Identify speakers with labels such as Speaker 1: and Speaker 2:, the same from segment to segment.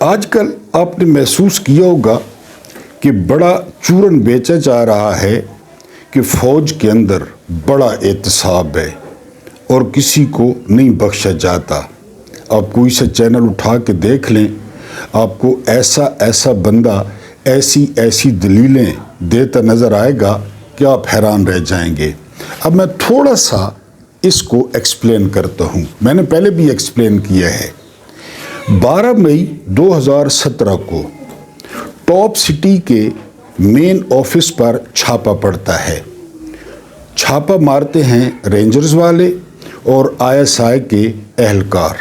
Speaker 1: आजकल आपने महसूस किया होगा कि बड़ा चूरन बेचा जा रहा है कि फ़ौज के अंदर बड़ा एहतसाब है और किसी को नहीं बख्शा जाता। आप कोई सा चैनल उठा के देख लें, आपको ऐसा ऐसा बंदा ऐसी ऐसी दलीलें देता नज़र आएगा कि आप हैरान रह जाएंगे। अब मैं थोड़ा सा इसको एक्सप्लेन करता हूँ। मैंने पहले भी एक्सप्लेन किया है। 12 मई 2017 को टॉप सिटी के मेन ऑफिस पर छापा पड़ता है। छापा मारते हैं रेंजर्स वाले और आईएसआई के एहलकार।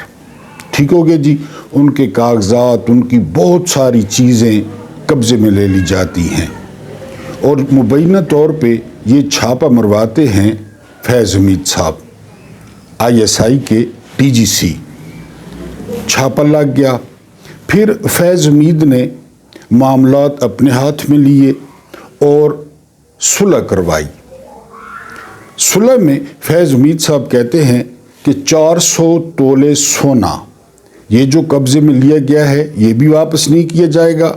Speaker 1: ठीक हो गया जी। उनके कागजात, उनकी बहुत सारी चीज़ें कब्ज़े में ले ली जाती हैं और मुबैना तौर पे ये छापा मरवाते हैं फैज़ हमीद साहब, आईएसआई के डीजीसी। छापा लग गया। फिर फैज़ हमीद ने मामलात अपने हाथ में लिए और सुलह करवाई। सुलह में फैज़ हमीद साहब कहते हैं कि 400 तोले सोना ये जो कब्ज़े में लिया गया है ये भी वापस नहीं किया जाएगा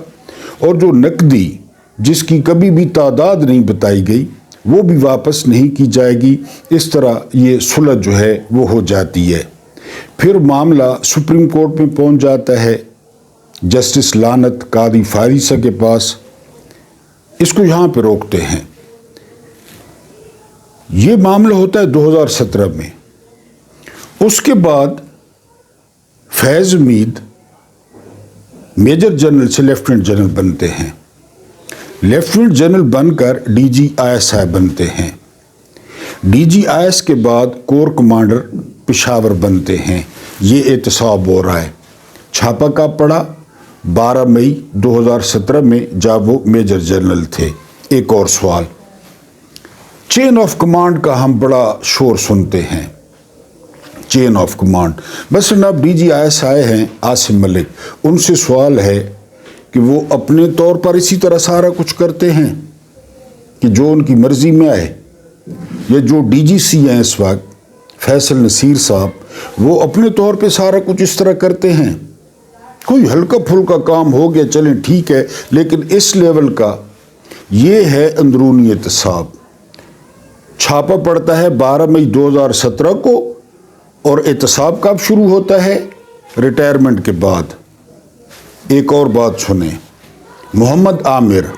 Speaker 1: और जो नकदी जिसकी कभी भी तादाद नहीं बताई गई वो भी वापस नहीं की जाएगी। इस तरह ये सुलह जो है वो हो जाती है। फिर मामला सुप्रीम कोर्ट में पहुंच जाता है, जस्टिस लानत कादी फारिसा के पास। इसको यहाँ पे रोकते हैं। ये मामला होता है 2017 में। उसके बाद फैज़ हमीद मेजर जनरल से लेफ्टिनेंट जनरल बनते हैं। लेफ्टिनेंट जनरल बनकर डीजी आईएसआई बनते हैं। डीजी आईएस के बाद कोर कमांडर पेशावर बनते हैं। ये एहतसाब हो रहा है। छापा का पड़ा 12 मई 2017 में जब वो मेजर जनरल थे। एक और सवाल, चेन ऑफ कमांड का हम बड़ा शोर सुनते हैं। चेन ऑफ कमांड बस अब डीजी आईएसआई हैं आसिम मलिक, उनसे सवाल है कि वो अपने तौर पर इसी तरह सारा कुछ करते हैं कि जो उनकी मर्जी में आए। ये जो डीजीसी हैं इस वक्त फैसल नसीर साहब, वो अपने तौर पे सारा कुछ इस तरह करते हैं। कोई हल्का फुल्का काम हो गया चलें ठीक है, लेकिन इस लेवल का ये है अंदरूनी एहतसाब। छापा पड़ता है 12 मई 2017 को और एहतसाब कब शुरू होता है? रिटायरमेंट के बाद। एक और बात सुने, मोहम्मद आमिर,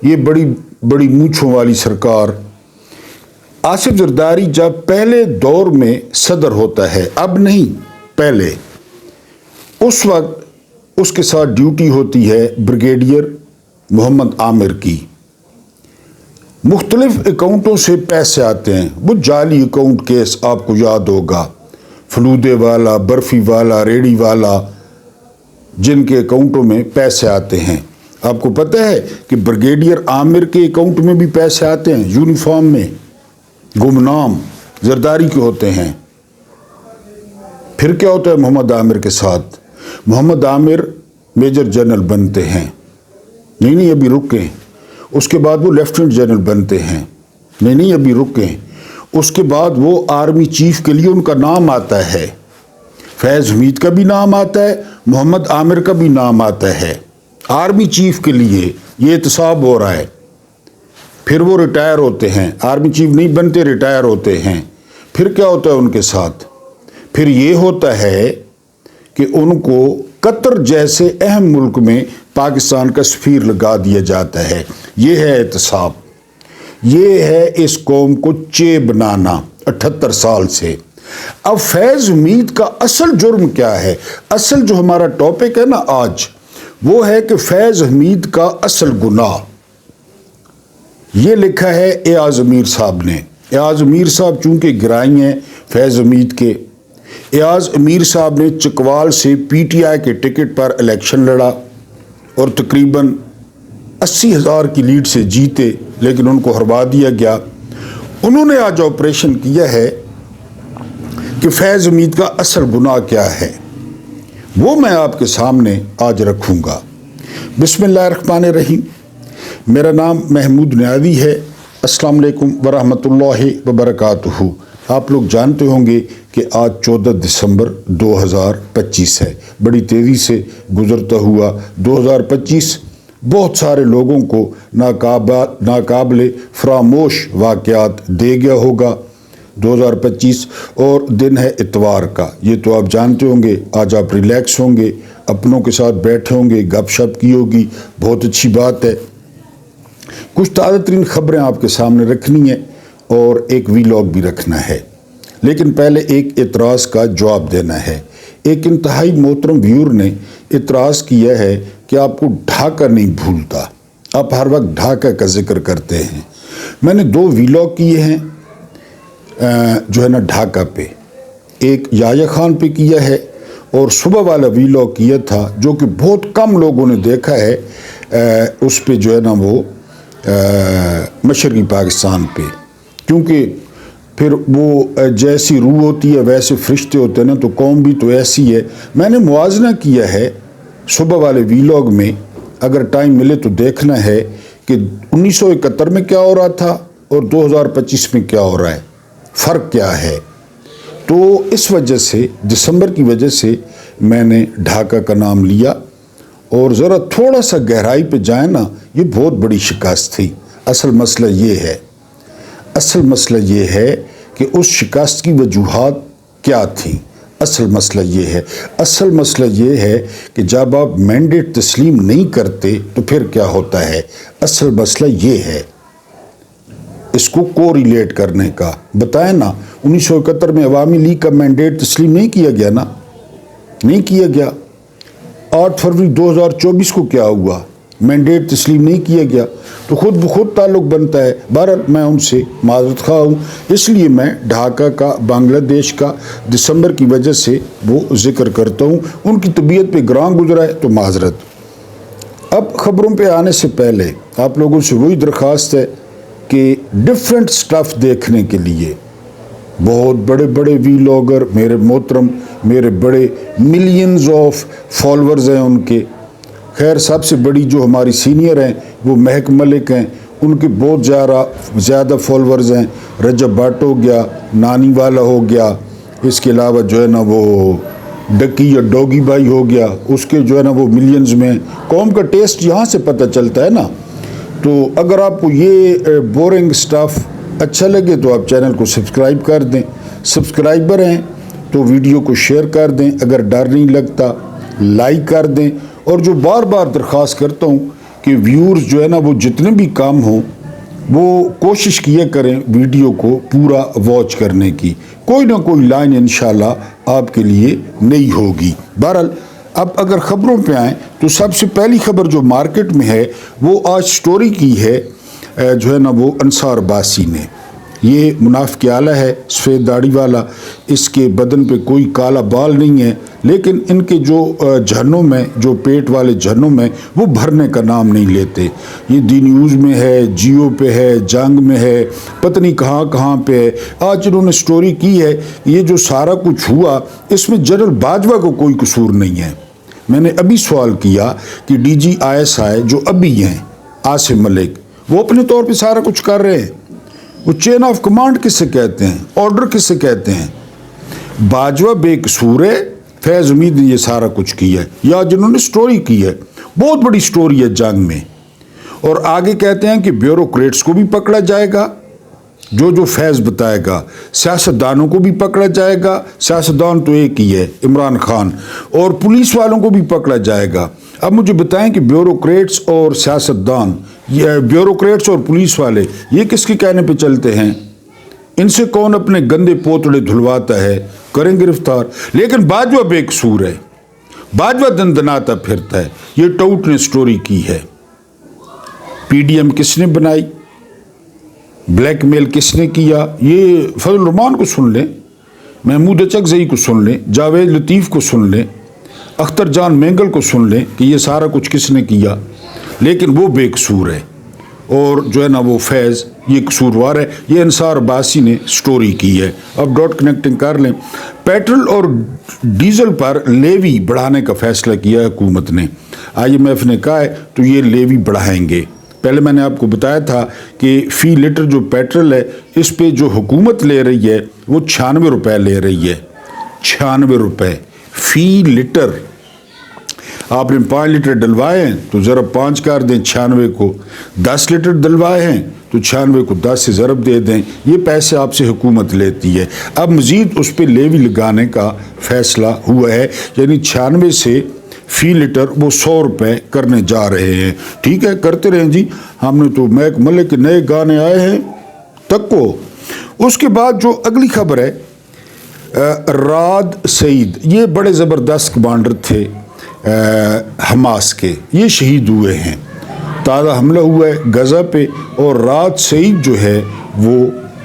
Speaker 1: ये बड़ी बड़ी मूंछों वाली सरकार, आसिफ जरदारी जब पहले दौर में सदर होता है, अब नहीं पहले, उस वक्त उसके साथ ड्यूटी होती है ब्रिगेडियर मोहम्मद आमिर की। मुख्तलिफ अकाउंटों से पैसे आते हैं। वो जाली अकाउंट केस आपको याद होगा, फलूदे वाला, बर्फ़ी वाला, रेडी वाला, जिनके अकाउंटों में पैसे आते हैं। आपको पता है कि ब्रिगेडियर आमिर के अकाउंट में भी पैसे आते हैं, यूनिफॉर्म में, गुमनाम जरदारी के होते हैं। फिर क्या होता है मोहम्मद आमिर के साथ? मोहम्मद आमिर मेजर जनरल बनते हैं। नहीं अभी रुकें। उसके बाद वो लेफ्टिनेंट जनरल बनते हैं। नहीं अभी रुकें। उसके बाद वो आर्मी चीफ के लिए उनका नाम आता है। फैज़ हमीद का भी नाम आता है, मोहम्मद आमिर का भी नाम आता है। आर्मी चीफ के लिए ये एहतसाब हो रहा है। फिर वो रिटायर होते हैं, आर्मी चीफ नहीं बनते, रिटायर होते हैं। फिर क्या होता है उनके साथ? फिर ये होता है कि उनको कतर जैसे अहम मुल्क में पाकिस्तान का सफीर लगा दिया जाता है। ये है एहतसाब। ये है इस कौम को चे बनाना 78 साल से। अब फैज़ हमीद का असल जुर्म क्या है? असल जो हमारा टॉपिक है ना आज, वो है कि फैज़ हमीद का असल गुनाह। ये लिखा है एयाज अमीर साहब ने। एयाज अमीर साहब चूंकि गिराई हैं फैज़ हमीद के, एयाज अमीर साहब ने चकवाल से पीटीआई के टिकट पर इलेक्शन लड़ा और तकरीबन 80,000 की लीड से जीते, लेकिन उनको हरवा दिया गया। उन्होंने आज ऑपरेशन किया है कि फैज़ हमीद का असल गुनाह क्या है, वो मैं आपके सामने आज रखूँगा। बिस्मिल्लाहिर्रहमानिर्रहीम। मेरा नाम महमूद नियाज़ी है। अस्सलाम वालेकुम वरहमतुल्लाहि वबरकातुहू। आप लोग जानते होंगे कि आज 14 दिसंबर 2025 है। بڑی تیزی سے گزرتا ہوا 2025 بہت سارے لوگوں کو ناقابل فراموش واقعات دے گیا ہوگا 2025، اور دن ہے اتوار کا۔ یہ تو آپ جانتے ہوں گے، آج آپ ریلیکس ہوں گے، اپنوں کے ساتھ بیٹھے ہوں گے، گپ شپ کی ہوگی، بہت اچھی بات ہے۔ کچھ تازہ ترین خبریں آپ کے سامنے رکھنی ہیں اور ایک ویلاگ بھی رکھنا ہے، لیکن پہلے ایک اعتراض کا جواب دینا ہے۔ ایک انتہائی محترم ویور نے اعتراض کیا ہے کہ آپ کو ڈھاکہ نہیں بھولتا، آپ ہر وقت ڈھاکہ کا ذکر کرتے ہیں۔ میں نے 2 ویلاگ کیے ہیں جو ہے نا ڈھاکہ پہ، ایک یحییٰ خان پہ کیا ہے اور صبح والا ویلاگ کیا تھا جو کہ بہت کم لوگوں نے دیکھا ہے، اس پہ جو ہے نا وہ مشرقی پاکستان پہ، کیونکہ پھر وہ جیسی روح ہوتی ہے ویسے فرشتے ہوتے ہیں نا، تو قوم بھی تو ایسی ہے۔ میں نے موازنہ کیا ہے صبح والے ویلاگ میں، اگر ٹائم ملے تو دیکھنا ہے کہ 1971 میں کیا ہو رہا تھا اور 2025 میں کیا ہو رہا ہے، فرق کیا ہے۔ تو اس وجہ سے دسمبر کی وجہ سے میں نے ڈھاکہ کا نام لیا، اور ذرا تھوڑا سا گہرائی پہ جائیں نا، یہ بہت بڑی شکست تھی۔ اصل مسئلہ یہ ہے کہ اس شکست کی وجوہات کیا تھیں۔ اصل مسئلہ یہ ہے کہ جب آپ مینڈیٹ تسلیم نہیں کرتے تو پھر کیا ہوتا ہے۔ اصل مسئلہ یہ ہے، اس کو ریلیٹ کرنے کا بتائیں نا۔ 1971 میں عوامی لیگ کا مینڈیٹ تسلیم نہیں کیا گیا نا، نہیں کیا گیا۔ 8 فروری 2024 کو کیا ہوا، مینڈیٹ تسلیم نہیں کیا گیا، تو خود بخود تعلق بنتا ہے۔ بہرحال میں ان سے معذرت خواہ ہوں، اس لیے میں ڈھاکہ کا، بنگلہ دیش کا دسمبر کی وجہ سے وہ ذکر کرتا ہوں۔ ان کی طبیعت پہ گراں گزرا ہے تو معذرت۔ اب خبروں پہ آنے سے پہلے آپ لوگوں سے وہی درخواست ہے کہ ڈیفرنٹ سٹف دیکھنے کے لیے بہت بڑے بڑے ویلاگر میرے محترم، میرے بڑے ملینز آف فالورز ہیں ان کے۔ خیر سب سے بڑی جو ہماری سینئر ہیں وہ مہک ملک ہیں، ان کے بہت زیادہ فالورز ہیں۔ رجب بٹ ہو گیا، نانی والا ہو گیا، اس کے علاوہ جو ہے نا وہ ڈکی یا ڈوگی بھائی ہو گیا، اس کے جو ہے نا وہ ملینز میں۔ قوم کا ٹیسٹ یہاں سے پتہ چلتا ہے نا۔ تو اگر آپ کو یہ بورنگ سٹاف اچھا لگے تو آپ چینل کو سبسکرائب کر دیں، سبسکرائبر ہیں تو ویڈیو کو شیئر کر دیں، اگر ڈر نہیں لگتا لائک کر دیں۔ اور جو بار بار درخواست کرتا ہوں کہ ویورز جو ہے نا وہ جتنے بھی کام ہوں وہ کوشش کیا کریں ویڈیو کو پورا واچ کرنے کی، کوئی نہ کوئی لائن انشاءاللہ آپ کے لیے نئی ہوگی۔ بہرحال اب اگر خبروں پہ آئیں تو سب سے پہلی خبر جو مارکیٹ میں ہے وہ آج سٹوری کی ہے جو ہے نا وہ انصار عباسی نے۔ یہ منافق اعلیٰ ہے، سفید داڑھی والا، اس کے بدن پہ کوئی کالا بال نہیں ہے، لیکن ان کے جو جھرنوں میں، جو پیٹ والے جھرنوں میں، وہ بھرنے کا نام نہیں لیتے۔ یہ دی نیوز میں ہے، جیو پہ ہے، جنگ میں ہے، پتہ نہیں کہاں پہ ہے۔ آج انہوں نے سٹوری کی ہے، یہ جو سارا کچھ ہوا اس میں جنرل باجوہ کو کوئی قصور نہیں ہے۔ میں نے ابھی سوال کیا کہ ڈی جی ISI جو ابھی ہیں عاصم ملک، وہ اپنے طور پہ سارا کچھ کر رہے ہیں، وہ چین آف کمانڈ کس سے کہتے ہیں، آرڈر کس سے کہتے ہیں؟ باجوہ بے قصور ہے، فیض امید نے یہ سارا کچھ کیا ہے، یا جنہوں نے سٹوری کی ہے، بہت بڑی سٹوری ہے جنگ میں۔ اور آگے کہتے ہیں کہ بیوروکریٹس کو بھی پکڑا جائے گا، جو فیض بتائے گا، سیاستدانوں کو بھی پکڑا جائے گا، سیاستدان تو ایک ہی ہے عمران خان، اور پولیس والوں کو بھی پکڑا جائے گا۔ اب مجھے بتائیں کہ بیوروکریٹس اور سیاستدان، بیوروکریٹس اور پولیس والے، یہ کس کے کہنے پہ چلتے ہیں؟ ان سے کون اپنے گندے پوتڑے دھلواتا ہے؟ کریں گرفتار۔ لیکن باجوہ بے قصور ہے، باجوہ دندناتا پھرتا ہے۔ یہ ٹوٹ نے سٹوری کی ہے۔ PDM کس نے بنائی، بلیک میل کس نے کیا؟ یہ فضل الرحمان کو سن لیں، محمود اچکزئی کو سن لیں، جاوید لطیف کو سن لیں، اختر جان مینگل کو سن لیں کہ یہ سارا کچھ کس نے کیا۔ لیکن وہ بے قصور ہے، اور جو ہے نا وہ فیض یہ قصوروار ہے۔ یہ انصار عباسی نے سٹوری کی ہے۔ اب ڈاٹ کنیکٹنگ کر لیں۔ پیٹرول اور ڈیزل پر لیوی بڑھانے کا فیصلہ کیا ہے حکومت نے۔ IMF نے کہا ہے تو یہ لیوی بڑھائیں گے۔ پہلے میں نے آپ کو بتایا تھا کہ فی لیٹر جو پیٹرول ہے اس پہ جو حکومت لے رہی ہے وہ 96 روپے لے رہی ہے، 96 روپے فی لیٹر۔ आपने 5 लीटर डलवाए हैं तो ज़रब 5 कर दें, 96 को 10 लीटर डलवाए हैं तो 96 को 10 से ज़रब दे दें। ये पैसे आपसे हुकूमत लेती है। अब मज़ीद उस पर लेवी लगाने का फ़ैसला हुआ है, यानी 96 से फ़ी लीटर वो 100 रुपये करने जा रहे हैं। ठीक है, करते रहें जी। हमने तो महक मलिक के नए गाने आए हैं तक को। उसके बाद जो अगली खबर है, राद सईद, ये बड़े ज़बरदस्त कमांडर थे हमास के, ये शहीद हुए हैं। ताज़ा हमला हुआ है गज़ा पे और राद सईद जो है वो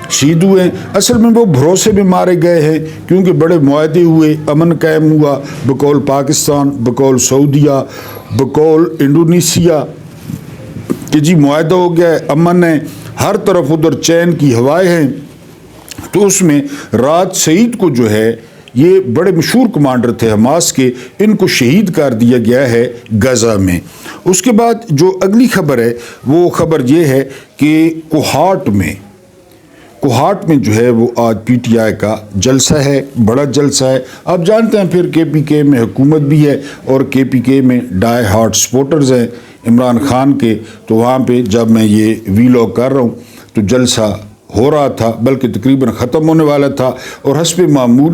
Speaker 1: शहीद हुए हैं। असल में वो भरोसे में मारे गए हैं क्योंकि बड़े मुआहदे हुए, अमन कायम हुआ बकौल पाकिस्तान, बकौल सऊदिया, बकौल इंडोनेशिया कि जी मुआहदा हो गया है, अमन है, हर तरफ उधर चैन की हवाएं हैं। तो उसमें राद सईद को जो है, ये बड़े मशहूर कमांडर थे हमास के, इनको शहीद कर दिया गया है गज़ा में। उसके बाद जो अगली खबर है वो खबर ये है कि कोहाट में जो है वो आज पीटीआई का जलसा है, बड़ा जलसा है। आप जानते हैं फिर केपीके में हुकूमत भी है और केपीके में डाई हार्ट सपोर्टर्स हैं इमरान खान के। तो वहाँ पे जब मैं ये वीलॉग कर रहा हूँ तो जलसा हो रहा था, बल्कि तकरीबन ख़त्म होने वाला था और हस्ब मामूल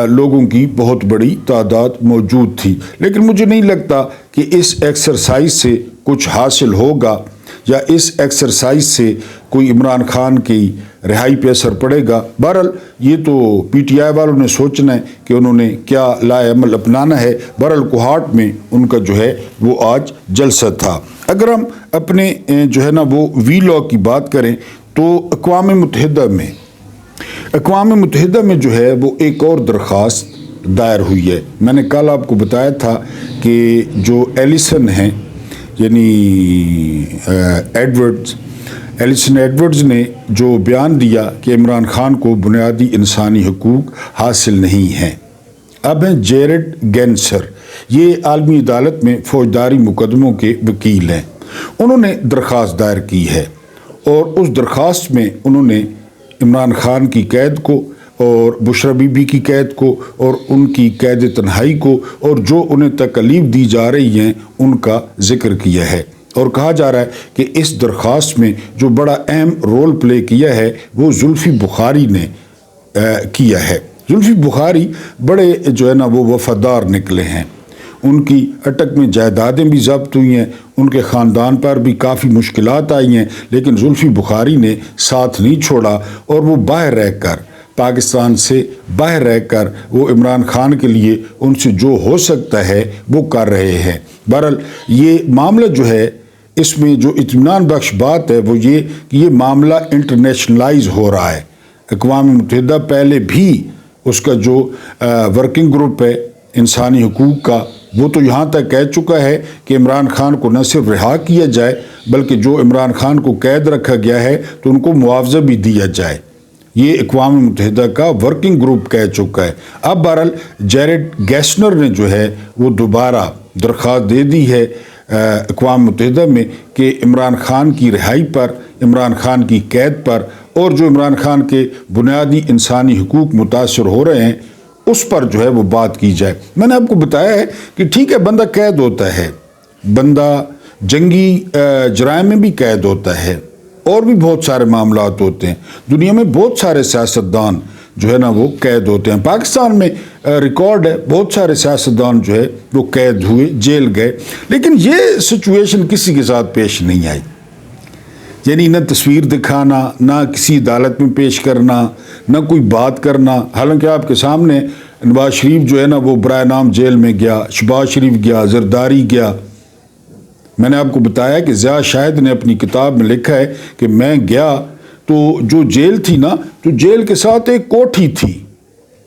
Speaker 1: लोगों की बहुत बड़ी तादाद मौजूद थी। लेकिन मुझे नहीं लगता कि इस एक्सरसाइज से कुछ हासिल होगा या इस एक्सरसाइज से कोई इमरान खान की रिहाई पे असर पड़ेगा। बहरहाल ये तो पीटीआई वालों ने सोचना है कि उन्होंने क्या लाए अमल अपनाना है। बहरहाल कोहाट में उनका जो है वो आज जलसा था। अगर हम अपने जो है ना वो वीलॉग की बात करें तो अक़वाम मुत्तहिदा में जो है वो एक और दरख्वास्त दायर हुई है। मैंने कल आपको बताया था कि जो एलिसन हैं यानी एलिसन एडवर्ड्स ने जो बयान दिया कि इमरान खान को बुनियादी इंसानी हकूक़ हासिल नहीं हैं। अब हैं जेरेड गैंसर, ये आलमी अदालत में फ़ौजदारी मुकदमों के वकील हैं। उन्होंने दरख्वास्त दायर की है और उस दरख्वास्त में उन्होंने इमरान खान की कैद को और बुशरा बीबी की कैद को और उनकी कैद तन्हाई को और जो उन्हें तकलीफ दी जा रही हैं उनका जिक्र किया है। और कहा जा रहा है कि इस दरख्वास्त में जो बड़ा अहम रोल प्ले किया है वो जुल्फ़ी बुखारी ने किया है। जुल्फ़ी बुखारी बड़े जो है ना वो वफ़ादार निकले हैं। उनकी अटक में जायदादें भी ज़ब्त हुई हैं, उनके ख़ानदान पर भी काफ़ी मुश्किलात आई हैं, लेकिन जुल्फ़ी बुखारी ने साथ नहीं छोड़ा और वो बाहर रहकर, पाकिस्तान से बाहर रहकर वो इमरान खान के लिए उनसे जो हो सकता है वो कर रहे हैं। बहरहाल ये मामला जो है, इसमें जो इत्मीनान बख्श बात है वो ये कि ये मामला इंटरनेशनलाइज हो रहा है। अक़वाम मुत्तहिदा पहले भी उसका जो वर्किंग ग्रुप है इंसानी हकूक़ का, वो तो यहाँ तक कह चुका है कि इमरान खान को न सिर्फ रिहा किया जाए बल्कि जो इमरान खान को कैद रखा गया है तो उनको मुआवजा भी दिया जाए। ये अक़वाम मुत्तहिदा का वर्किंग ग्रुप कह चुका है। अब बहरहाल जेरेड गैस्नर ने जो है वो दोबारा दरख्वास्त दे दी है अक़वाम मुत्तहिदा में कि इमरान खान की रिहाई पर, इमरान खान की कैद पर और जो इमरान खान के बुनियादी इंसानी हकूक़ मुतासर हो रहे हैं उस पर जो है वो बात की जाए। मैंने आपको बताया है कि ठीक है, बंदा कैद होता है, बंदा जंगी जराइम में भी कैद होता है और भी बहुत सारे मामलात होते हैं। दुनिया में बहुत सारे सियासतदान जो है ना वो कैद होते हैं। पाकिस्तान में रिकॉर्ड है, बहुत सारे सियासतदान जो है वो कैद हुए, जेल गए, लेकिन ये सिचुएशन किसी के साथ पेश नहीं आई। यानी न तस्वीर दिखाना, ना किसी अदालत में पेश करना, ना कोई बात करना। हालांकि आपके सामने नवाज शरीफ जो है ना वो बराए नाम जेल में गया, शहबाज शरीफ गया, जरदारी गया। मैंने आपको बताया कि ज़िया शाहिद ने अपनी किताब में लिखा है कि मैं गया तो जो जेल थी ना, तो जेल के साथ एक कोठी थी,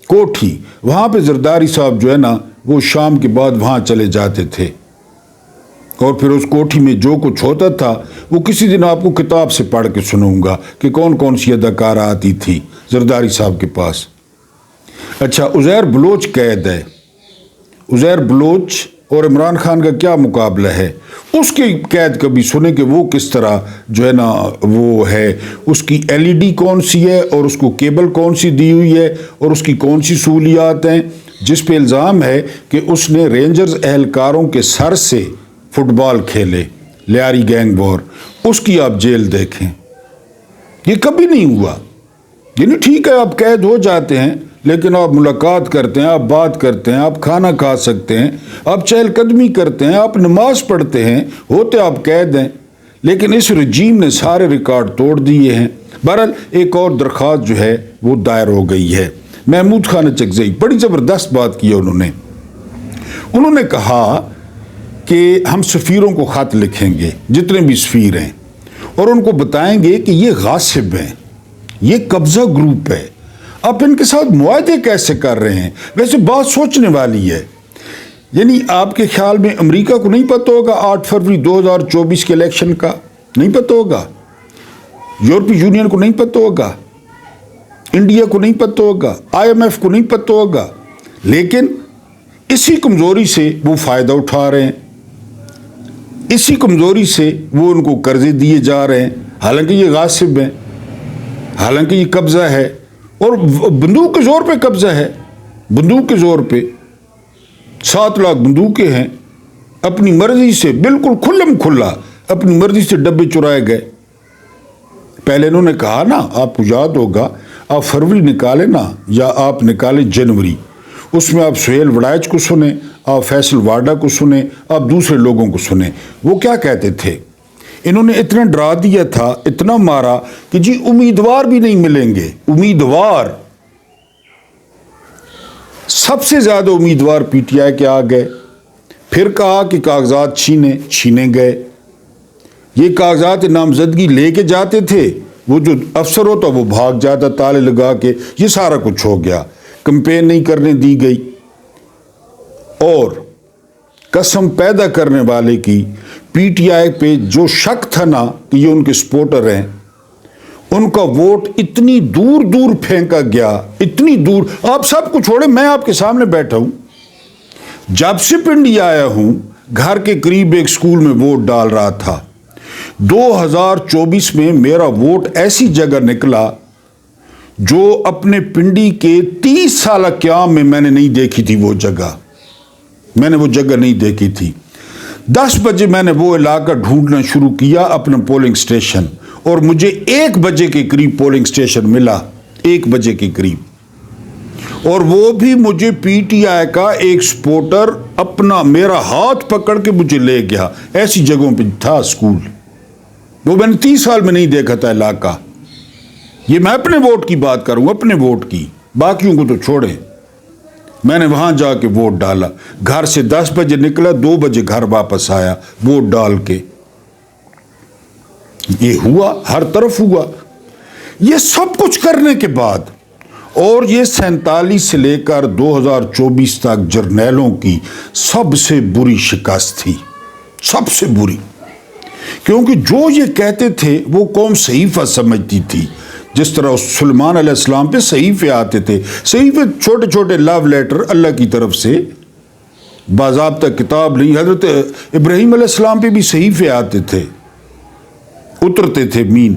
Speaker 1: कोठी, वहाँ पे जरदारी साहब जो है ना वो शाम के बाद वहाँ चले जाते थे और फिर उस कोठी में जो कुछ होता था वो किसी दिन आपको किताब से पढ़ के सुनाऊंगा कि कौन कौन सी अदाकारा आती थी जरदारी साहब के पास। अच्छा, उज़ैर बलोच कैद है। उज़ैर बलोच और इमरान खान का क्या मुकाबला है, उसकी कैद कभी सुने कि वो किस तरह जो है ना वो है, उसकी एलईडी कौन सी है और उसको केबल कौन सी दी हुई है और उसकी कौन सी सहूलियात हैं, جس پہ الزام ہے کہ اس نے رینجرز اہلکاروں کے سر سے فٹ بال کھیلے، لیاری گینگ وار، اس کی آپ جیل دیکھیں۔ یہ کبھی نہیں ہوا۔ یعنی ٹھیک ہے آپ قید ہو جاتے ہیں، لیکن آپ ملاقات کرتے ہیں، آپ بات کرتے ہیں، آپ کھانا کھا سکتے ہیں، آپ چہل قدمی کرتے ہیں، آپ نماز پڑھتے ہیں، ہوتے آپ قید ہیں، لیکن اس رجیم نے سارے ریکارڈ توڑ دیے ہیں۔ بہرحال ایک اور درخواست جو ہے وہ دائر ہو گئی ہے۔ محمود خان چکزئی بڑی زبردست بات کی انہوں نے کہا کہ ہم سفیروں کو خط لکھیں گے، جتنے بھی سفیر ہیں، اور ان کو بتائیں گے کہ یہ غاصب ہیں، یہ قبضہ گروپ ہے، آپ ان کے ساتھ معاہدے کیسے کر رہے ہیں؟ ویسے بات سوچنے والی ہے۔ یعنی آپ کے خیال میں امریکہ کو نہیں پتہ ہوگا 8 فروری 2024 کے الیکشن کا؟ نہیں پتہ ہوگا؟ یورپی یونین کو نہیں پتہ ہوگا؟ انڈیا کو نہیں پتہ ہوگا؟ IMF کو نہیں پتہ ہوگا؟ لیکن اسی کمزوری سے وہ فائدہ اٹھا رہے ہیں، اسی کمزوری سے وہ ان کو قرضے دیے جا رہے ہیں، حالانکہ یہ غاصب ہیں، حالانکہ یہ قبضہ ہے، اور بندوق کے زور پہ قبضہ ہے، بندوق کے زور پہ 7 لاکھ بندوقیں ہیں، اپنی مرضی سے بالکل کھلم کھلا اپنی مرضی سے ڈبے چرائے گئے۔ پہلے انہوں نے کہا نا، آپ کو یاد ہوگا، آپ فروری نکالیں نا، یا آپ نکالیں جنوری، اس میں آپ سہیل وڑائچ کو سنیں، آپ فیصل واڈا کو سنیں، آپ دوسرے لوگوں کو سنیں، وہ کیا کہتے تھے؟ انہوں نے اتنا ڈرا دیا تھا، اتنا مارا کہ جی امیدوار بھی نہیں ملیں گے، امیدوار سب سے زیادہ امیدوار PTI کے آ گئے۔ پھر کہا کہ کاغذات چھینے گئے، یہ کاغذات نامزدگی لے کے جاتے تھے، وہ جو افسر ہوتا وہ بھاگ جاتا تالے لگا کے، یہ سارا کچھ ہو گیا، کمپین نہیں کرنے دی گئی، اور قسم پیدا کرنے والے کی PTI پہ جو شک تھا نا کہ یہ ان کے سپورٹر ہیں، ان کا ووٹ اتنی دور دور پھینکا گیا، اتنی دور، آپ سب کو چھوڑے، میں آپ کے سامنے بیٹھا ہوں، جب سے پنڈی آیا ہوں گھر کے قریب ایک سکول میں ووٹ ڈال رہا تھا۔ 2024 میں میرا ووٹ ایسی جگہ نکلا جو اپنے پنڈی کے 30 سالہ قیام میں نے نہیں دیکھی تھی، وہ جگہ میں نے وہ جگہ نہیں دیکھی تھی۔ 10 بجے میں نے وہ علاقہ ڈھونڈنا شروع کیا، اپنا پولنگ سٹیشن، اور مجھے 1 بجے کے قریب پولنگ سٹیشن ملا، 1 بجے کے قریب، اور وہ بھی مجھے PTI کا ایک سپورٹر اپنا میرا ہاتھ پکڑ کے مجھے لے گیا، ایسی جگہوں پہ تھا سکول، وہ میں نے 30 سال میں نہیں دیکھا تھا علاقہ۔ یہ میں اپنے ووٹ کی بات کروں، اپنے ووٹ کی، باقیوں کو تو چھوڑیں۔ میں نے وہاں جا کے ووٹ ڈالا، گھر سے 10 بجے نکلا، 2 بجے گھر واپس آیا ووٹ ڈال کے۔ یہ ہوا، ہر طرف ہوا۔ یہ سب کچھ کرنے کے بعد، اور یہ 47 سے لے کر 2024 تک جرنیلوں کی سب سے بری شکست تھی، سب سے بری، کیونکہ جو یہ کہتے تھے وہ قوم صحیفہ سمجھتی تھی۔ جس طرح سلیمان علیہ السلام پہ صحیفے آتے تھے، صحیفے چھوٹے چھوٹے لو لیٹر اللہ کی طرف سے، باضابطہ کتاب نہیں۔ حضرت ابراہیم علیہ السلام پہ بھی صحیفے آتے تھے، اترتے تھے مین،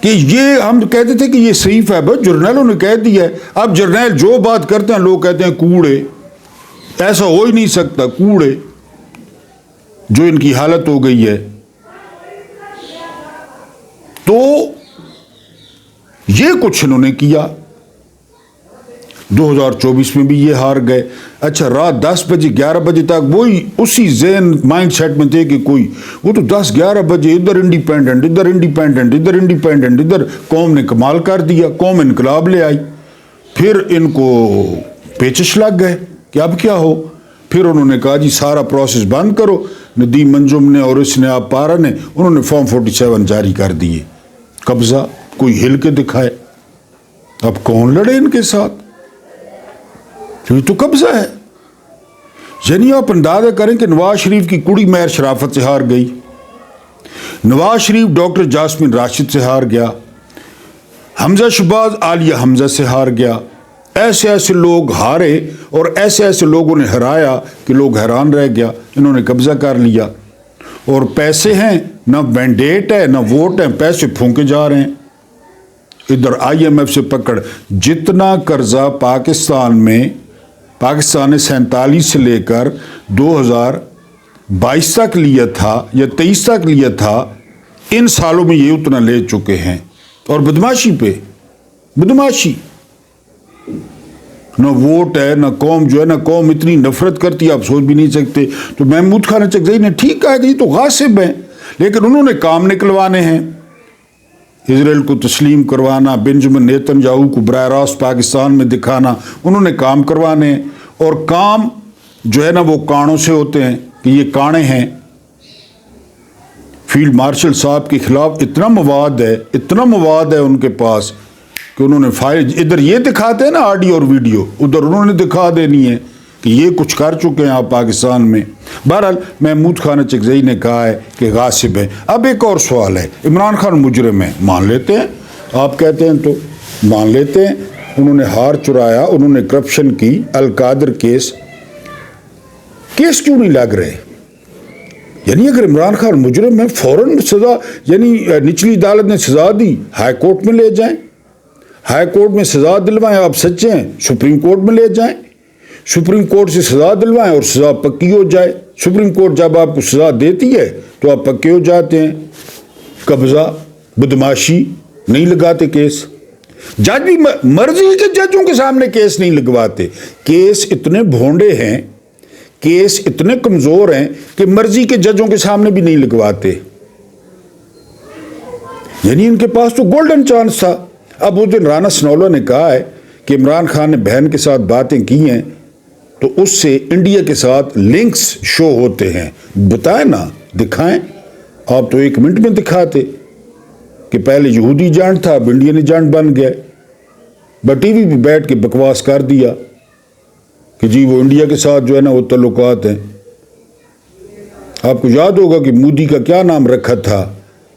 Speaker 1: کہ یہ ہم کہتے تھے کہ یہ صحیفہ ہے، بس جرنیلوں نے کہہ دیا ہے۔ اب جرنیل جو بات کرتے ہیں لوگ کہتے ہیں کوڑے، ایسا ہو ہی نہیں سکتا، کوڑے، جو ان کی حالت ہو گئی ہے۔ تو یہ کچھ انہوں نے کیا، 2024 میں بھی یہ ہار گئے۔ اچھا، رات 10 بجے 11 بجے تک وہی اسی ذہن مائنڈ سیٹ میں تھے کہ کوئی، وہ تو 10-11 بجے ادھر انڈیپینڈنٹ، ادھر انڈیپینڈنٹ، ادھر انڈیپینڈنٹ، ادھر قوم نے کمال کر دیا، قوم انقلاب لے آئی۔ پھر ان کو پیچش لگ گئے کہ اب کیا ہو۔ پھر انہوں نے کہا جی سارا پروسیس بند کرو۔ ندیم منجم نے اور اس نے آپ پارا نے، انہوں نے فارم 47 جاری کر دیے، قبضہ، کوئی ہل کے دکھائے۔ اب کون لڑے ان کے ساتھ؟ یہ تو قبضہ ہے۔ یعنی آپ اندازہ کریں کہ نواز شریف کی کڑی مہر شرافت سے ہار گئی، نواز شریف ڈاکٹر جاسمین راشد سے ہار گیا، حمزہ شہباز عالیہ حمزہ سے ہار گیا۔ ایسے ایسے لوگ ہارے اور ایسے ایسے لوگوں نے ہرایا کہ لوگ حیران رہ گیا۔ انہوں نے قبضہ کر لیا، اور پیسے ہیں، نہ مینڈیٹ ہے نہ ووٹ ہے، پیسے پھونکے جا رہے ہیں۔ ادھر IMF سے پکڑ، جتنا قرضہ پاکستان میں पाकिस्तान ने 47 से लेकर 2022 तक लिया था या 23 तक लिया था, इन सालों में ये उतना ले चुके हैं। और बदमाशी पे बदमाशी, न वोट है न कौम जो है, न कौम इतनी नफरत करती है आप सोच भी नहीं सकते। तो महमूद खान चकजई ने ठीक कहा कि ये तो गासिब हैं, लेकिन उन्होंने काम निकलवाने हैं, इजराइल को तस्लीम करवाना, बेंजामिन नेतन्याहू को बराह रास्त पाकिस्तान में दिखाना, उन्होंने काम करवाने हैं। और काम जो है ना वो काणों से होते हैं कि ये काणे हैं। फील्ड मार्शल साहब के खिलाफ इतना मवाद है उनके पास कि उन्होंने फाइल, इधर ये दिखाते हैं ना ऑडियो और वीडियो, उधर उन्होंने दिखा देनी है कि ये कुछ कर चुके हैं आप पाकिस्तान में। बहरहाल महमूद खान चकजई ने कहा है कि गासिब है। अब एक और सवाल है, इमरान खान मुजरिम है, मान लेते हैं, आप कहते हैं तो मान लेते हैं, उन्होंने हार चुराया, उन्होंने करप्शन की, अलकादर केस क्यों नहीं लग रहे? यानी अगर इमरान खान मुजरिम है फौरन सजा, यानी निचली अदालत ने सजा दी, हाई कोर्ट में ले जाएं, हाई कोर्ट में सजा दिलवाएं, आप सच्चे हैं सुप्रीम कोर्ट में ले जाएं, सुप्रीम कोर्ट से सजा दिलवाएं और सजा पक्की हो जाए। सुप्रीम कोर्ट जब आपको सजा देती है तो आप पक्के हो जाते हैं। कब्जा, बदमाशी, नहीं लगाते केस। जज भी मर्जी के जजों के सामने केस नहीं लगवाते। केस इतने भोंडे हैं, केस इतने कमजोर हैं कि मर्जी के जजों के सामने भी नहीं लगवाते। यानी इनके पास तो गोल्डन चांस था। अब उस दिन राना सनौला ने कहा है कि इमरान खान ने बहन के साथ बातें की हैं तो उससे इंडिया के साथ लिंक्स शो होते हैं। बताएं ना, दिखाएं। आप तो 1 मिनट में दिखाते कि पहले यहूदी एजेंट था, अब इंडियन एजेंट बन गया। बट टीवी पे बैठ के बकवास कर दिया कि जी वो इंडिया के साथ जो है ना वो तल्लुकात हैं। आपको याद होगा कि मोदी का क्या नाम रखा था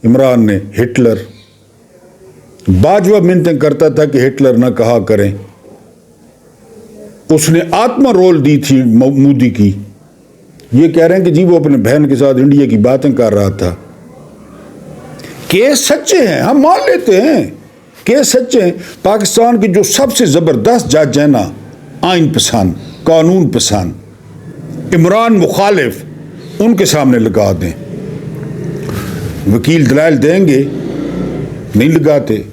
Speaker 1: इमरान ने? हिटलर। बाजवा मिन्नतें करता था कि हिटलर ना कहा करें। उसने आत्मा रोल दी थी मोदी की। ये कह रहे हैं कि जी वो अपने बहन के साथ इंडिया की बातें कर रहा था। केस सच्चे हैं, हम मान लेते हैं, केस सच्चे हैं। पाकिस्तान के जो सबसे जबरदस्त जज है ना, आइन पसंद, कानून पसंद, इमरान मुखालिफ, उनके सामने लगा दें। वकील दलाल देंगे, नहीं लगाते।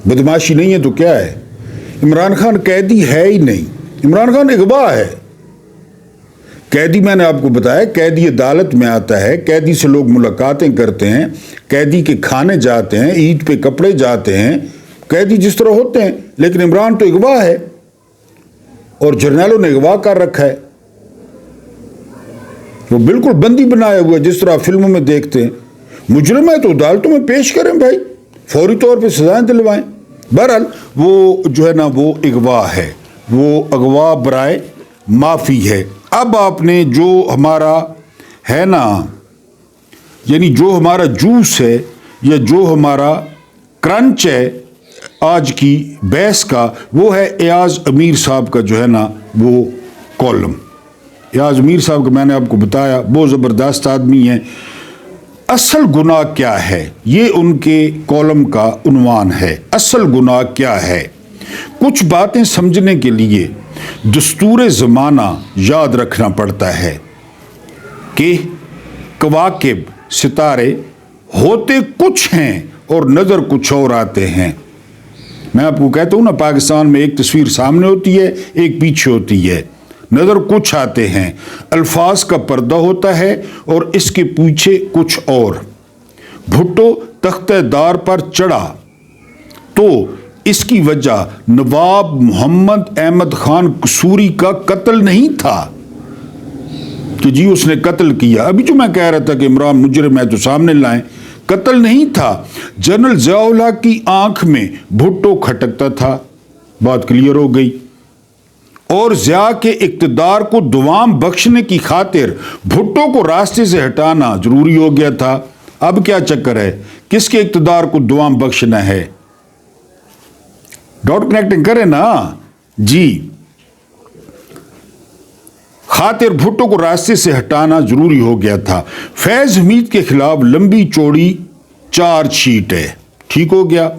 Speaker 1: बदमाशी नहीं है तो क्या है? इमरान खान कैदी है ही नहीं, इमरान खान अगवा है। कैदी मैंने आपको बताया, कैदी अदालत में आता है, कैदी से लोग मुलाकातें करते हैं, कैदी के खाने जाते हैं, ईद पे कपड़े जाते हैं, कैदी जिस तरह होते हैं। लेकिन इमरान तो अगवा है और जर्नैलों ने अगवा कर रखा है। वो बिल्कुल बंदी बनाया हुआ है, जिस तरह फिल्मों में देखते हैं। मुजरिम है तो अदालतों में पेश करें भाई, फौरी तौर पे सजाएं दिलवाएं। बहरहाल वो जो है ना वो अगवा है, वो अगवा बराए माफ़ी है। अब आपने जो हमारा है ना, यानी जो हमारा जूस है या जो हमारा क्रंच है आज की बहस का, वो है एयाज अमीर साहब का जो है ना वो कॉलम। एयाज अमीर साहब का मैंने आपको बताया, बहुत ज़बरदस्त आदमी है। असल गुनाह क्या है, ये उनके कॉलम का उन्वान है। असल गुनाह क्या है? कुछ बातें समझने के लिए दस्तूर ज़माना याद रखना पड़ता है कि कवाकिब, सितारे होते कुछ हैं और नज़र कुछ और आते हैं। मैं आपको कहता हूँ ना, पाकिस्तान में एक तस्वीर सामने होती है, एक पीछे होती है, नज़र कुछ आते हैं। अल्फाज का पर्दा होता है और इसके पीछे कुछ और। भुट्टो तख्तेदार पर चढ़ा तो इसकी वजह नवाब मोहम्मद अहमद खान कसूरी का कत्ल नहीं था कि जी उसने कत्ल किया। अभी जो मैं कह रहा था कि इमरान मुजरिम है तो सामने लाएं, कत्ल नहीं था। जनरल ज़िया-उल हक की आंख में भुट्टो खटकता था, बात क्लियर हो गई। और ज़िया के इक़्तिदार को दुआम बख्शने की खातिर भुट्टो को रास्ते से हटाना जरूरी हो गया था। अब क्या चक्कर है, किसके इक़्तिदार को दुआम बख्शना है? डॉट कनेक्टिंग करें ना जी। खातिर भुट्टो को रास्ते से हटाना जरूरी हो गया था। फैज हमीद के खिलाफ लंबी चौड़ी चार्जशीट है, ठीक हो गया।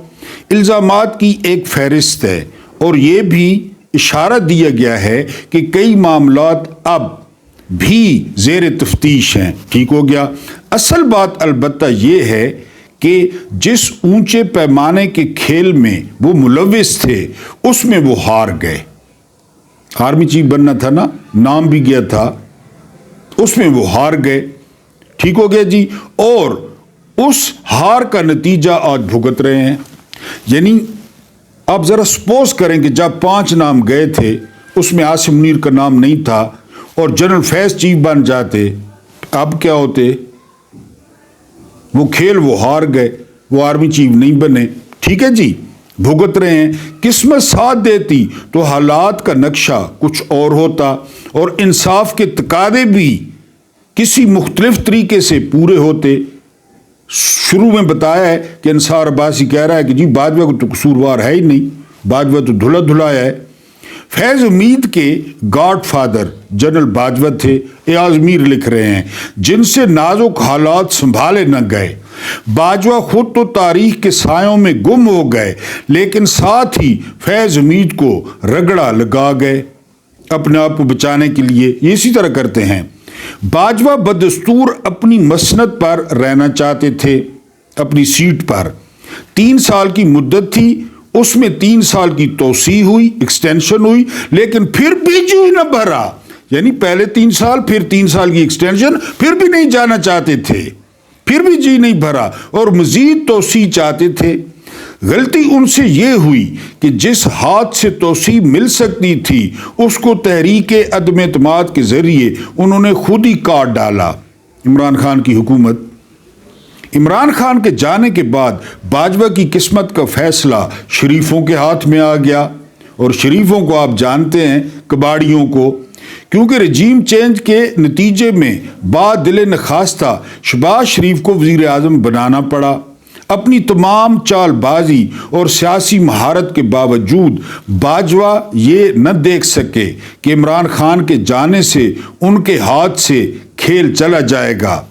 Speaker 1: इल्जामात की एक फहरिस्त है और ये भी इशारा दिया गया है कि कई मामलात अब भी ज़ेर तफ्तीश हैं। ठीक हो गया। असल बात अलबत्ता ये है कि जिस ऊंचे पैमाने के खेल में वो मुलविस थे उसमें वो हार गए। आर्मी चीफ बनना था ना, नाम भी गया था, उसमें वो हार गए। ठीक हो गया जी। और उस हार का नतीजा आज भुगत रहे हैं। यानी आप ज़रा सपोज करें कि जब 5 नाम गए थे उसमें आसिम मुनीर का नाम नहीं था और जनरल फैज़ चीफ बन जाते, अब क्या होते? वो खेल वो हार गए, वो आर्मी चीफ नहीं बने। ठीक है जी, भुगत रहे हैं। किस्मत साथ देती तो हालात का नक्शा कुछ और होता और इंसाफ के तकादे भी किसी मुख्तलिफ तरीके से पूरे होते। शुरू में बताया है कि अंसार अब्बासी कह रहा है कि जी बाजवा को तो कसूरवार है ही नहीं, बाजवा तो धुला धुलाया है। फैज़ उम्मीद के गॉड फादर जनरल बाजवा थे। एयाज मीर लिख रहे हैं जिनसे नाजुक हालात संभाले न गए। बाजवा खुद तो तारीख के सायों में गुम हो गए, लेकिन साथ ही फैज़ उम्मीद को रगड़ा लगा गए अपने आप को बचाने के लिए। ये इसी तरह करते हैं। बाजवा बदस्तूर अपनी मसनद पर रहना चाहते थे, अपनी सीट पर। 3 साल की मुद्दत थी, उसमें 3 साल की तोसी हुई, एक्सटेंशन हुई, लेकिन फिर भी जी न भरा। यानी पहले 3 साल, फिर 3 साल की एक्सटेंशन, फिर भी नहीं जाना चाहते थे, फिर भी जी नहीं भरा और मजीद तोसी चाहते थे। गलती उनसे ये हुई कि जिस हाथ से तोसी मिल सकती थी उसको तहरीक अदम एतमाद के जरिए उन्होंने खुद ही काट डाला। इमरान खान की हुकूमत। इमरान खान के जाने के बाद बाजवा की किस्मत का फैसला शरीफों के हाथ में आ गया। और शरीफों को आप जानते हैं, कबाड़ियों को, क्योंकि रजीम चेंज के नतीजे में बादिल नखास्ता शहबाज शरीफ को वज़ीर आज़म बनाना पड़ा। अपनी तमाम चालबाजी और सियासी महारत के बावजूद बाजवा ये न देख सके कि इमरान खान के जाने से उनके हाथ से खेल चला जाएगा।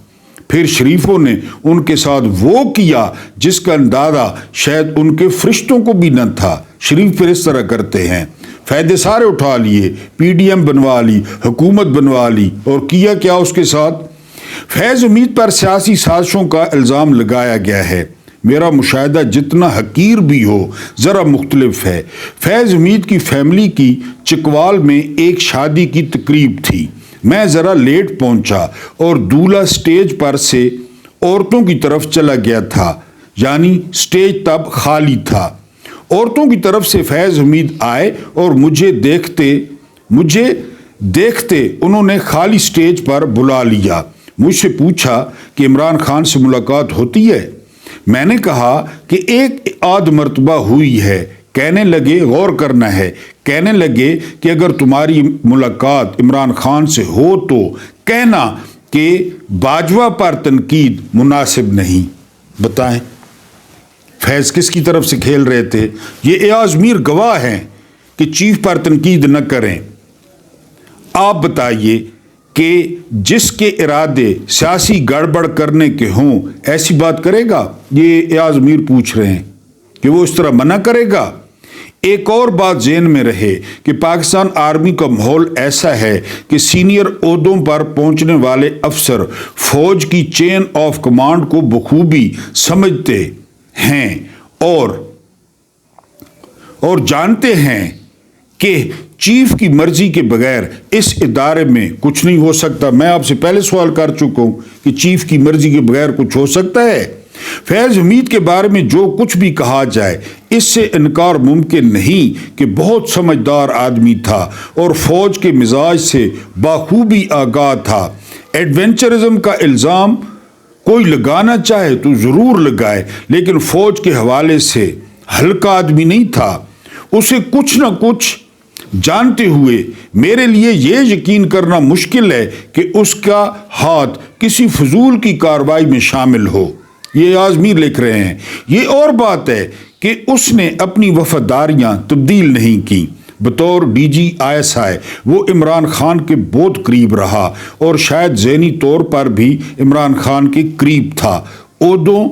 Speaker 1: फिर शरीफों ने उनके साथ वो किया जिसका अंदाजा शायद उनके फरिश्तों को भी न था। शरीफ फिर इस तरह करते हैं, फ़ायदे सारे उठा लिए, PDM बनवा ली, हुकूमत बनवा ली, और किया क्या उसके साथ? फैज़ उम्मीद पर सियासी साजिशों का इल्ज़ाम लगाया गया है। मेरा मुशाहिदा जितना हकीर भी हो ज़रा मुख्तलिफ है। फैज़ उम्मीद की फैमिली की चिकवाल में एक शादी की तकरीब थी। मैं ज़रा लेट पहुंचा और दूल्हा स्टेज पर से औरतों की तरफ चला गया था, यानी स्टेज तब खाली था। औरतों की तरफ से फैज़ उम्मीद आए और मुझे देखते उन्होंने खाली स्टेज पर बुला लिया। मुझसे पूछा कि इमरान खान से मुलाकात होती है? मैंने कहा कि एक आध मर्तबा हुई है। कहने लगे गौर करना है। कहने लगे कि अगर तुम्हारी मुलाकात इमरान खान से हो तो कहना कि बाजवा पर तनकीद मुनासिब नहीं। बताएं फैज़ किसकी तरफ से खेल रहे थे? ये एयाज मीर गवाह हैं कि चीफ पर तनकीद न करें। आप बताइए कि जिसके इरादे सियासी गड़बड़ करने के हों ऐसी बात करेगा? ये एयाज मीर पूछ रहे हैं कि वो इस तरह मना करेगा। एक और बात ज़हन में रहे कि पाकिस्तान आर्मी का माहौल ऐसा है कि सीनियर ओहदों पर पहुंचने वाले अफसर फौज की चेन ऑफ कमांड को बखूबी समझते हैं और जानते हैं कि चीफ की मर्जी के बगैर इस इदारे में कुछ नहीं हो सकता। मैं आपसे पहले सवाल कर चुका हूं कि चीफ की मर्जी के बगैर कुछ हो सकता है? फैज़ उम्मीद के बारे में जो कुछ भी कहा जाए इससे इनकार मुमकिन नहीं कि बहुत समझदार आदमी था और फौज के मिजाज से बाखूबी आगाह था। एडवेंचरिज्म का इल्ज़ाम कोई लगाना चाहे तो ज़रूर लगाए, लेकिन फौज के हवाले से हल्का आदमी नहीं था। उसे कुछ न कुछ जानते हुए मेरे लिए ये यकीन करना मुश्किल है कि उसका हाथ किसी फजूल की कार्रवाई में शामिल हो। ये आज़मीर लिख रहे हैं। ये और बात है कि उसने अपनी वफादारियां तब्दील नहीं की। बतौर DG/ISI वो इमरान खान के बहुत करीब रहा और शायद ज़हनी तौर पर भी इमरान खान के करीब था। ओहदों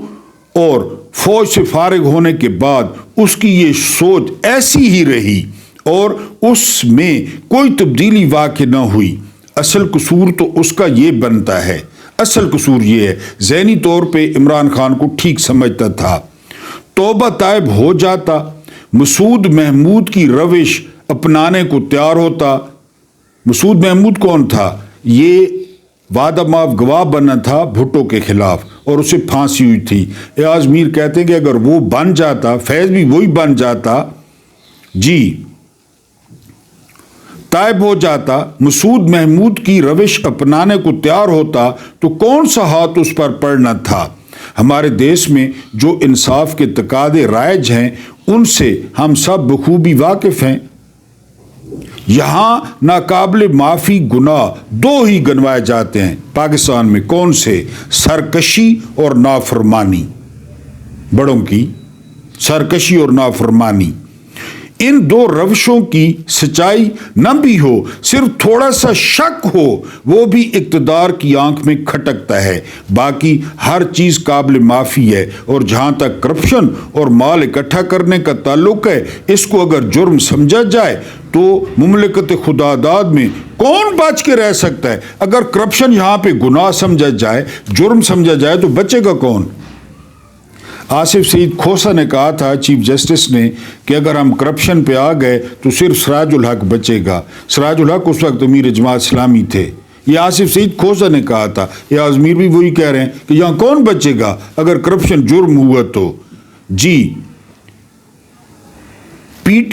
Speaker 1: और फौज से फारिग होने के बाद उसकी ये सोच ऐसी ही रही اور اس میں کوئی تبدیلی واقع نہ ہوئی، اصل قصور تو اس کا یہ بنتا ہے، اصل قصور یہ ہے ذہنی طور پہ عمران خان کو ٹھیک سمجھتا تھا، توبہ طائب ہو جاتا، مسعود محمود کی روش اپنانے کو تیار ہوتا۔ مسعود محمود کون تھا؟ یہ وعدہ معاف گواہ بنا تھا بھٹو کے خلاف اور اسے پھانسی ہوئی تھی۔ ایاز میر کہتے ہیں کہ اگر وہ بن جاتا، فیض بھی وہی بن جاتا، جی طائب ہو جاتا، مسعود محمود کی روش اپنانے کو تیار ہوتا، تو کون سا ہاتھ اس پر پڑنا تھا؟ ہمارے دیش میں جو انصاف کے تقاضے رائج ہیں ان سے ہم سب بخوبی واقف ہیں۔ یہاں ناقابل معافی گناہ دو ہی گنوائے جاتے ہیں پاکستان میں، کون سے؟ سرکشی اور نافرمانی، بڑوں کی سرکشی اور نافرمانی۔ ان دو روشوں کی سچائی نہ بھی ہو، صرف تھوڑا سا شک ہو، وہ بھی اقتدار کی آنکھ میں کھٹکتا ہے، باقی ہر چیز قابل معافی ہے۔ اور جہاں تک کرپشن اور مال اکٹھا کرنے کا تعلق ہے، اس کو اگر جرم سمجھا جائے تو مملکت خدا داد میں کون بچ کے رہ سکتا ہے؟ اگر کرپشن یہاں پہ گناہ سمجھا جائے، جرم سمجھا جائے، تو بچے گا کون؟ آصف سعید کھوسہ نے کہا تھا چیف جسٹس نے کہ اگر ہم کرپشن پہ آ گئے تو صرف سراج الحق بچے گا۔ سراج الحق اس وقت امیر جماعت اسلامی تھے، یہ آصف سعید کھوسہ نے کہا تھا، یہ آزمیر بھی وہی کہہ رہے ہیں کہ یہاں کون بچے گا اگر کرپشن جرم ہوا تو۔ جی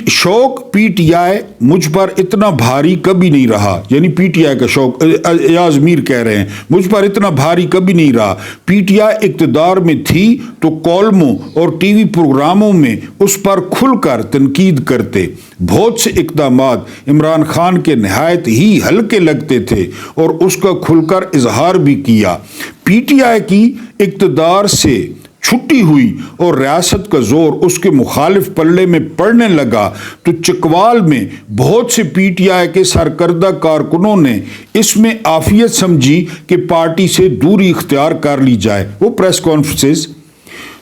Speaker 1: شوق پی ٹی آئی مجھ پر اتنا بھاری کبھی نہیں رہا، یعنی پی ٹی آئی کا شوق، ایاز میر کہہ رہے ہیں مجھ پر اتنا بھاری کبھی نہیں رہا۔ پی ٹی آئی اقتدار میں تھی تو کالموں اور ٹی وی پروگراموں میں اس پر کھل کر تنقید کرتے، بہت سے اقدامات عمران خان کے نہایت ہی ہلکے لگتے تھے اور اس کا کھل کر اظہار بھی کیا۔ پی ٹی آئی کی اقتدار سے چھٹی ہوئی اور ریاست کا زور اس کے مخالف پلڑے میں پڑنے لگا تو چکوال میں بہت سے پی ٹی آئی کے سرکردہ کارکنوں نے اس میں عافیت سمجھی کہ پارٹی سے دوری اختیار کر لی جائے۔ وہ پریس کانفرنسز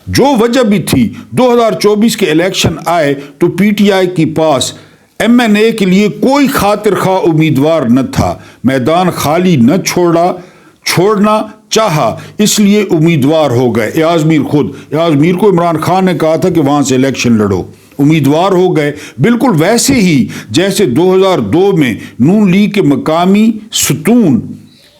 Speaker 1: جو وجہ بھی تھی، 2024 کے الیکشن آئے تو پی ٹی آئی کے پاس ایم این اے کے لیے کوئی خاطر خواہ امیدوار نہ تھا، میدان خالی نہ چھوڑنا چاہا، اس لیے امیدوار ہو گئے۔ ایاز میر کو عمران خان نے کہا تھا کہ وہاں سے الیکشن لڑو، امیدوار ہو گئے، بالکل ویسے ہی جیسے 2002 میں نون لیگ کے مقامی ستون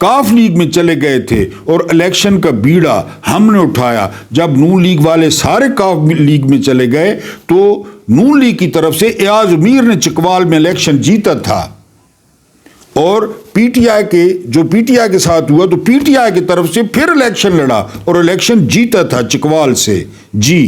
Speaker 1: کاف لیگ میں چلے گئے تھے اور الیکشن کا بیڑا ہم نے اٹھایا۔ جب نون لیگ والے سارے کاف لیگ میں چلے گئے تو نون لیگ کی طرف سے ایاز میر نے چکوال میں الیکشن جیتا تھا، اور پی ٹی آئی کے ساتھ ہوا تو پی ٹی آئی کی طرف سے پھر الیکشن لڑا اور الیکشن جیتا تھا چکوال سے۔ جی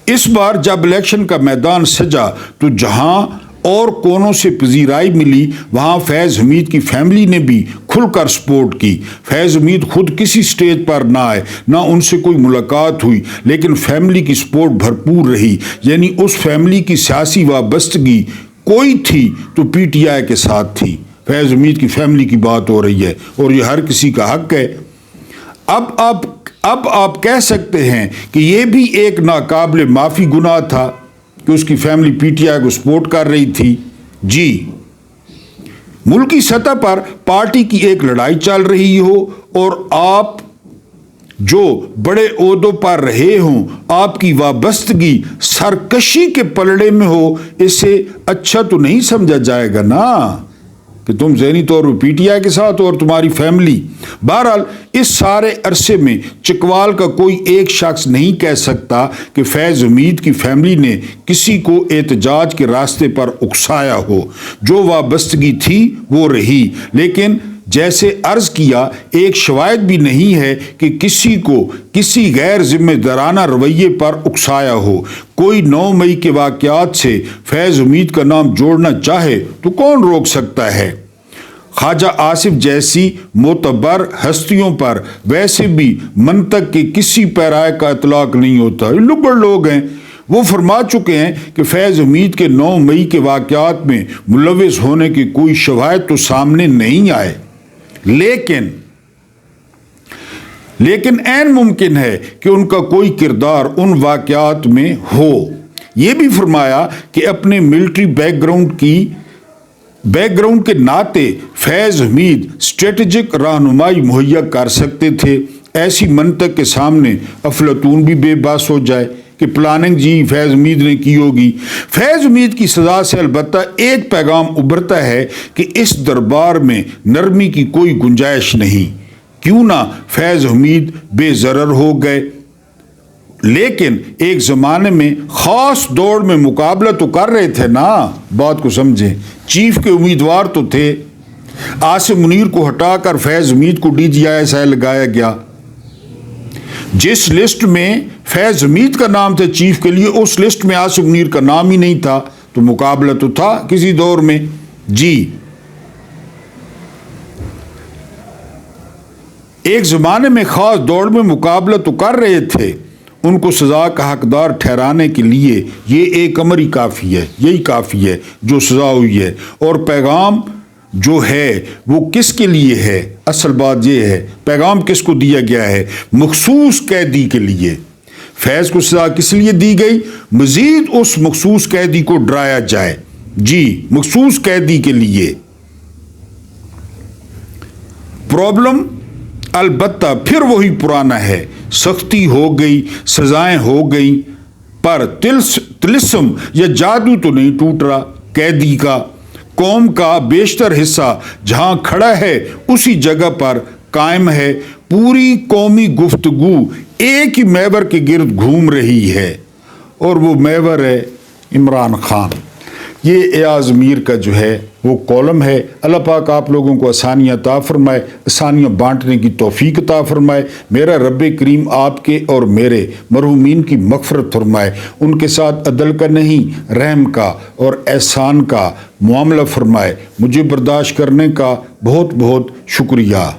Speaker 1: اس بار جب الیکشن کا میدان سجا تو جہاں اور کونوں سے پذیرائی ملی، وہاں فیض حمید کی فیملی نے بھی کھل کر سپورٹ کی۔ فیض حمید خود کسی سٹیج پر نہ آئے، نہ ان سے کوئی ملاقات ہوئی، لیکن فیملی کی سپورٹ بھرپور رہی، یعنی اس فیملی کی سیاسی وابستگی کوئی تھی تو پی ٹی آئی کے ساتھ تھی۔ فیض حمید کی فیملی کی بات ہو رہی ہے اور یہ ہر کسی کا حق ہے۔ اب آپ کہہ سکتے ہیں کہ یہ بھی ایک ناقابل معافی گناہ تھا کہ اس کی فیملی پی ٹی آئی کو سپورٹ کر رہی تھی۔ جی ملکی سطح پر پارٹی کی ایک لڑائی چل رہی ہو اور آپ جو بڑے عہدوں پر رہے ہوں، آپ کی وابستگی سرکشی کے پلڑے میں ہو، اسے اچھا تو نہیں سمجھا جائے گا نا کہ تم ذہنی طور پر پی ٹی آئی کے ساتھ اور تمہاری فیملی۔ بہرحال اس سارے عرصے میں چکوال کا کوئی ایک شخص نہیں کہہ سکتا کہ فیض حمید کی فیملی نے کسی کو احتجاج کے راستے پر اکسایا ہو۔ جو وابستگی تھی وہ رہی، لیکن جیسے عرض کیا، ایک شواہد بھی نہیں ہے کہ کسی کو کسی غیر ذمہ دارانہ رویے پر اکسایا ہو۔ کوئی 9 مئی کے واقعات سے فیض حمید کا نام جوڑنا چاہے تو کون روک سکتا ہے؟ خواجہ آصف جیسی معتبر ہستیوں پر ویسے بھی منطق کے کسی پیرائے کا اطلاق نہیں ہوتا، یہ لبڑ لوگ ہیں۔ وہ فرما چکے ہیں کہ فیض حمید کے 9 مئی کے واقعات میں ملوث ہونے کے کوئی شواہد تو سامنے نہیں آئے، لیکن عین ممکن ہے کہ ان کا کوئی کردار ان واقعات میں ہو، ये भी फरमाया कि अपने मिलिट्री बैकग्राउंड के नाते फैज़ हमीद स्ट्रेटजिक रहनुमाई मुहैया कर सकते थे। ऐसी मंतक के सामने अफलातून भी बेबस हो जाए कि प्लानिंग जी फैज़ हमीद ने की होगी। फैज़ हमीद की सज़ा से अलबत्ता एक पैगाम उभरता है कि इस दरबार में नरमी की कोई गुंजाइश नहीं। क्यों ना फैज़ हमीद बेज़रर हो गए, लेकिन एक ज़माने में ख़ास दौड़ में मुकाबला तो कर रहे थे ना, बात को समझें। चीफ के उम्मीदवार तो थे। आसिम मुनीर को हटाकर फैज़ हमीद को DGISI लगाया गया। जिस लिस्ट में फैज़ हमीद का नाम था चीफ के लिए, उस लिस्ट में आसिम मुनीर का नाम ही नहीं था, तो मुकाबला तो था किसी दौर में जी। एक ज़माने में ख़ास दौड़ में मुकाबला तो कर रहे थे, उनको सज़ा का हकदार ठहराने के लिए ये एक अमर ही काफ़ी है, यही काफ़ी है जो सज़ा हुई है। और पैगाम जो है वो किसके लिए है? असल बात ये है, पैगाम किसको दिया गया है? मखसूस कैदी के लिए। फैज़ को सज़ा किस लिए दी गई? मज़ीद उस मखसूस कैदी को डराया जाए जी, मखसूस कैदी के लिए। प्रॉब्लम अलबत्ता फिर वही पुराना है, सख्ती हो गई, सजाएं हो गई, पर तिलिस्म या जादू तो नहीं टूट रहा कैदी का। कौम का बेशतर हिस्सा जहां खड़ा है उसी जगह पर कायम है। पूरी कौमी गुफ्तगू एक ही महवर के गिर्द घूम रही है और वो महवर है इमरान खान। ये एयाज़ मीर का जो है वो कॉलम है। अल्लाह पाक आप लोगों को आसानियाँ अता फरमाए, आसानियाँ बांटने की तौफीक अता फरमाए। मेरा रब करीम आपके और मेरे मरहूमीन की मग़फ़िरत फरमाए, उनके साथ अदल का नहीं रहम का और एहसान का मामला फरमाए। मुझे बर्दाश्त करने का बहुत बहुत शुक्रिया।